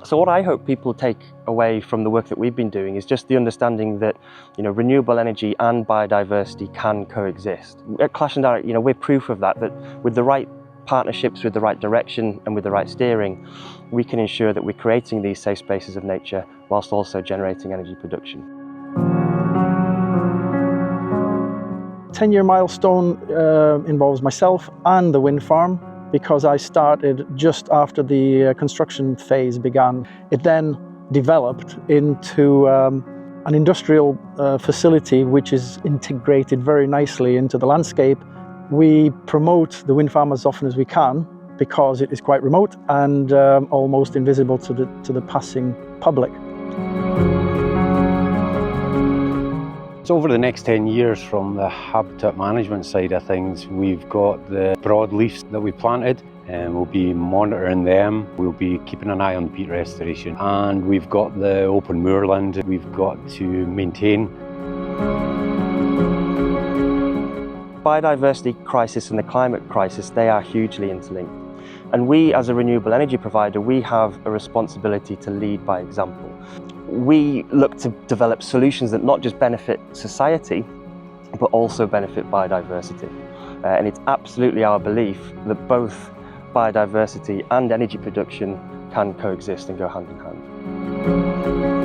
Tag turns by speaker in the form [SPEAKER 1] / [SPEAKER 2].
[SPEAKER 1] So what I hope people take away from the work that we've been doing is just the understanding that, renewable energy and biodiversity can coexist. At Clashindarroch, we're proof of that with the right partnerships, with the right direction and with the right steering, we can ensure that we're creating these safe spaces of nature whilst also generating energy production.
[SPEAKER 2] 10-year milestone involves myself and the wind farm, because I started just after the construction phase began. It then developed into an industrial facility which is integrated very nicely into the landscape. We promote the wind farm as often as we can because it is quite remote and almost invisible to the passing public.
[SPEAKER 3] So over the next 10 years, from the habitat management side of things, we've got the broadleafs that we planted, and we'll be monitoring them. We'll be keeping an eye on peat restoration, and we've got the open moorland we've got to maintain.
[SPEAKER 1] Biodiversity crisis and the climate crisis, they are hugely interlinked. And we, as a renewable energy provider, we have a responsibility to lead by example. We look to develop solutions that not just benefit society, but also benefit biodiversity. And it's absolutely our belief that both biodiversity and energy production can coexist and go hand in hand.